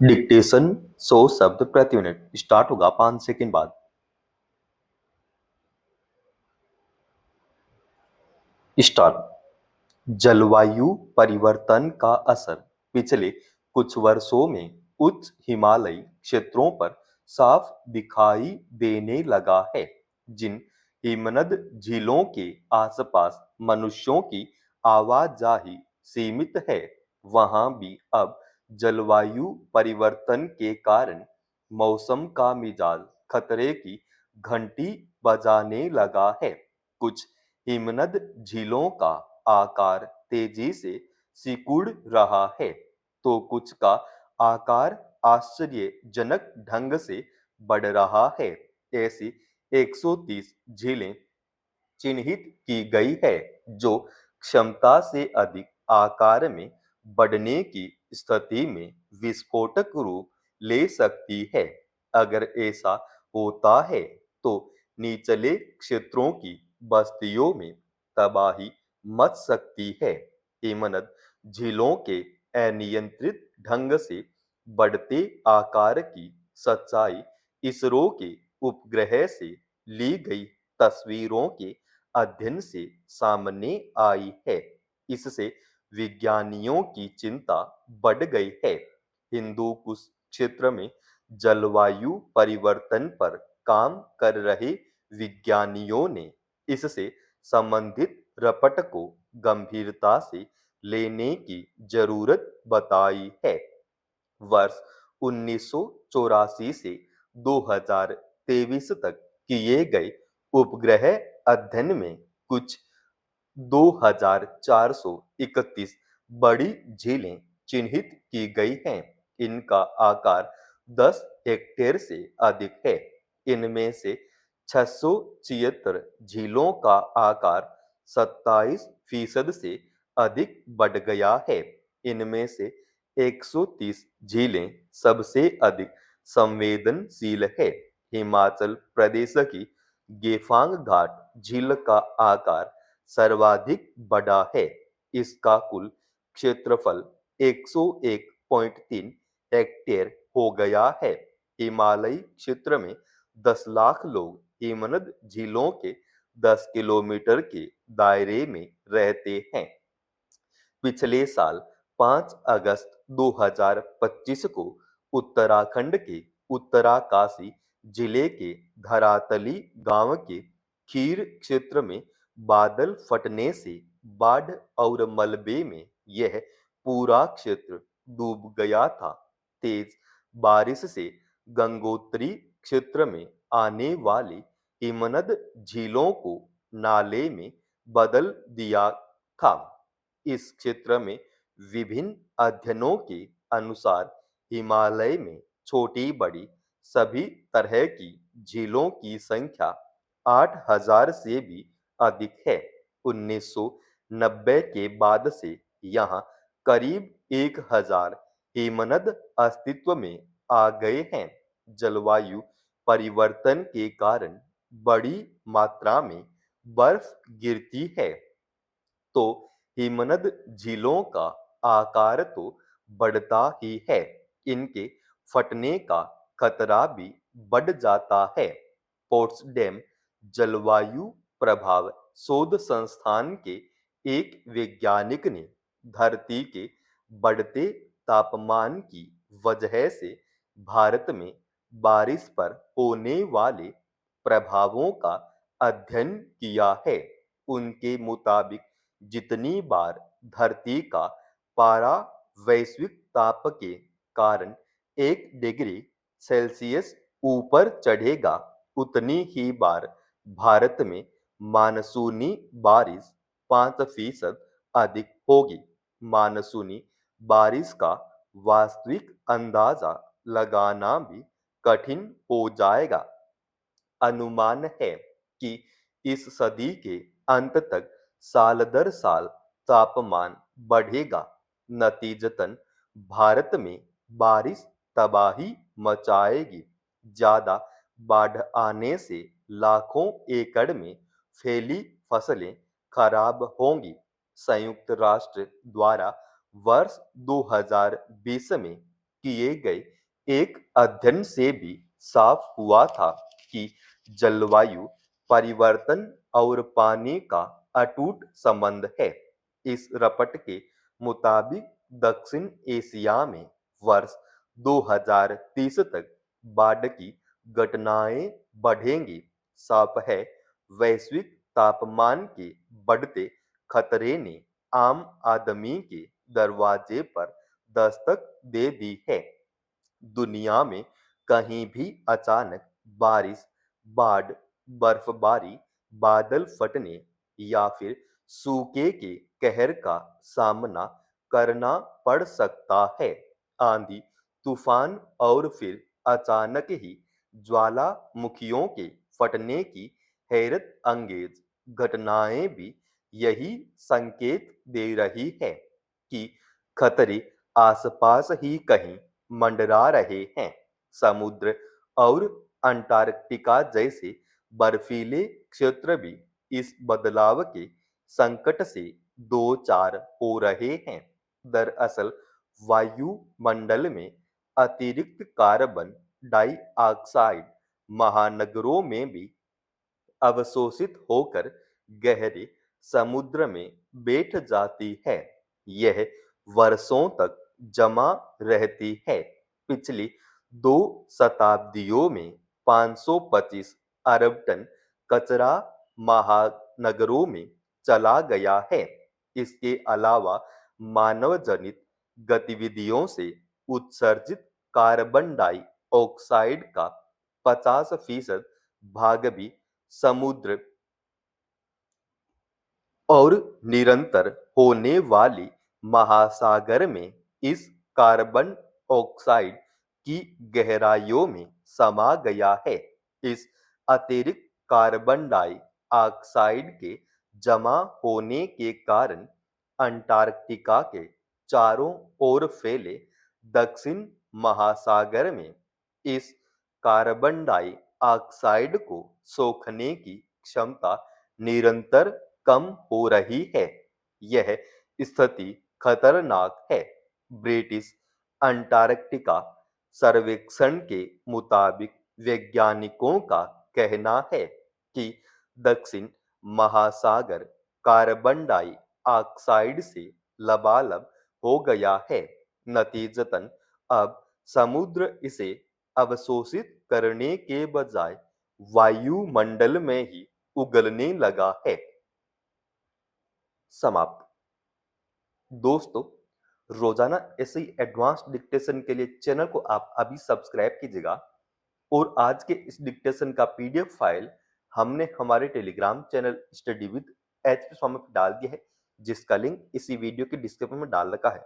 Dictation 100 शब्द प्रति minute start होगा 5 सेकंड बाद। स्टार्ट। जलवायु परिवर्तन का असर पिछले कुछ वर्षों में उच्च हिमालयी क्षेत्रों पर साफ दिखाई देने लगा है। जिन हिमनद झीलों के आसपास मनुष्यों की आवाजाही सीमित है, वहां भी अब जलवायु परिवर्तन के कारण मौसम का मिजाज खतरे की घंटी बजाने लगा है। कुछ हिमनद झीलों का आकार तेजी से सिकुड़ रहा है, तो कुछ का आकार आश्चर्यजनक ढंग से बढ़ रहा है। ऐसी 130 झीलें चिन्हित की गई है, जो क्षमता से अधिक आकार में बढ़ने की स्थिति में विस्फोटक रूप ले सकती है। अगर ऐसा होता है, तो निचले क्षेत्रों की बस्तियों में तबाही मच सकती है। हिमनद झीलों के अनियंत्रित ढंग से बढ़ते आकार की सच्चाई इसरो के उपग्रह से ली गई तस्वीरों के अध्ययन से सामने आई है। इससे विज्ञानियों की चिंता बढ़ गई है। हिंदू कुश क्षेत्र में जलवायु परिवर्तन पर काम कर रहे विज्ञानियों ने इससे संबंधित रपट को गंभीरता से लेने की जरूरत बताई है। वर्ष 1984 से 2023 तक किए गए उपग्रह अध्ययन में कुछ 2431 बड़ी झीलें चिन्हित की गई हैं। इनका आकार 10 हेक्टेयर से अधिक है। इनमें से 676 झीलों का आकार 27% से अधिक बढ़ गया है। इनमें से 130 झीलें सबसे अधिक संवेदनशील है। हिमाचल प्रदेश की गेफांग घाट झील का आकार सर्वाधिक बड़ा है। इसका कुल क्षेत्रफल 101.3 हेक्टेयर हो गया है। हिमालयी क्षेत्र में 10 लाख लोग हिमनद झीलों के 10 किलोमीटर के दायरे में रहते हैं। पिछले साल 5 अगस्त 2025 को उत्तराखंड के उत्तराकाशी जिले के धरातली गांव के खीर क्षेत्र में बादल फटने से बाढ़ और मलबे में यह पूरा क्षेत्र डूब गया था। तेज बारिश से गंगोत्री क्षेत्र में आने वाली हिमनद झीलों को नाले में बदल दिया था। इस क्षेत्र में विभिन्न अध्ययनों के अनुसार हिमालय में छोटी बड़ी सभी तरह की झीलों की संख्या 8000 से भी अधिक है। 1990 के बाद से यहाँ करीब 1000 हिमनद अस्तित्व में आ गए हैं। जलवायु परिवर्तन के कारण बड़ी मात्रा में बर्फ गिरती है, तो हिमनद झीलों का आकार तो बढ़ता ही है, इनके फटने का खतरा भी बढ़ जाता है। पोट्सडेम जलवायु प्रभाव शोध संस्थान के एक वैज्ञानिक ने धरती के बढ़ते तापमान की वजह से भारत में बारिश पर होने वाले प्रभावों का अध्ययन किया है। उनके मुताबिक जितनी बार धरती का पारा वैश्विक ताप के कारण 1 डिग्री सेल्सियस ऊपर चढ़ेगा, उतनी ही बार भारत में मानसूनी बारिश 5% अधिक होगी। मानसूनी बारिश का वास्तविक अंदाजा लगाना भी कठिन हो जाएगा। अनुमान है कि इस सदी के अंत तक साल दर साल तापमान बढ़ेगा। नतीजतन भारत में बारिश तबाही मचाएगी। ज्यादा बाढ़ आने से लाखों एकड़ में फैली फसलें खराब होंगी। संयुक्त राष्ट्र द्वारा वर्ष 2020 में किए गए एक अध्ययन से भी साफ हुआ था कि जलवायु परिवर्तन और पानी का अटूट संबंध है। इस रपट के मुताबिक दक्षिण एशिया में वर्ष 2030 तक बाढ़ की घटनाएं बढ़ेंगी। साफ है, वैश्विक तापमान के बढ़ते खतरे ने आम आदमी के दरवाजे पर दस्तक दे दी है। दुनिया में कहीं भी अचानक बारिश, बाढ़, बर्फबारी, बादल फटने या फिर सूखे के कहर का सामना करना पड़ सकता है। आंधी, तूफान और फिर अचानक ही ज्वालामुखियों के फटने की हैरत अंगेज घटनाएं भी यही संकेत दे रही है कि खतरे आसपास ही कहीं मंडरा रहे हैं। समुद्र और अंटार्कटिका जैसे बर्फीले क्षेत्र भी इस बदलाव के संकट से दो चार हो रहे हैं। दरअसल वायुमंडल में अतिरिक्त कार्बन डाइऑक्साइड महानगरों में भी अवशोषित होकर गहरे समुद्र में बैठ जाती है। यह वर्षों तक जमा रहती है। पिछली 2 शताब्दियों में 525 अरब टन कचरा महानगरों में चला गया है। इसके अलावा मानव जनित गतिविधियों से उत्सर्जित कार्बन डाइऑक्साइड का 50% भाग भी समुद्र और निरंतर होने वाली महासागर में इस कार्बन ऑक्साइड की गहराइयों में समा गया है। इस अतिरिक्त कार्बन डाइऑक्साइड के जमा होने के कारण अंटार्कटिका के चारों ओर फैले दक्षिण महासागर में इस कार्बन डाइऑक्साइड को सोखने की क्षमता निरंतर कम हो रही है। यह स्थिति खतरनाक है। ब्रिटिश अंटार्कटिका सर्वेक्षण के मुताबिक वैज्ञानिकों का कहना है कि दक्षिण महासागर कार्बन डाइऑक्साइड से लबालब हो गया है। नतीजतन अब समुद्र इसे अवशोषित करने के बजाय वायुमंडल में ही उगलने लगा है। समाप्त। दोस्तों, रोजाना ऐसे ही एडवांस डिक्टेशन के लिए चैनल को आप अभी सब्सक्राइब कीजिएगा और आज के इस डिक्टेशन का पीडीएफ फाइल हमने हमारे Telegram channel study with HP Swami पर डाल दिया है, जिसका लिंक इसी वीडियो के डिस्क्रिप्शन में डाल रखा है।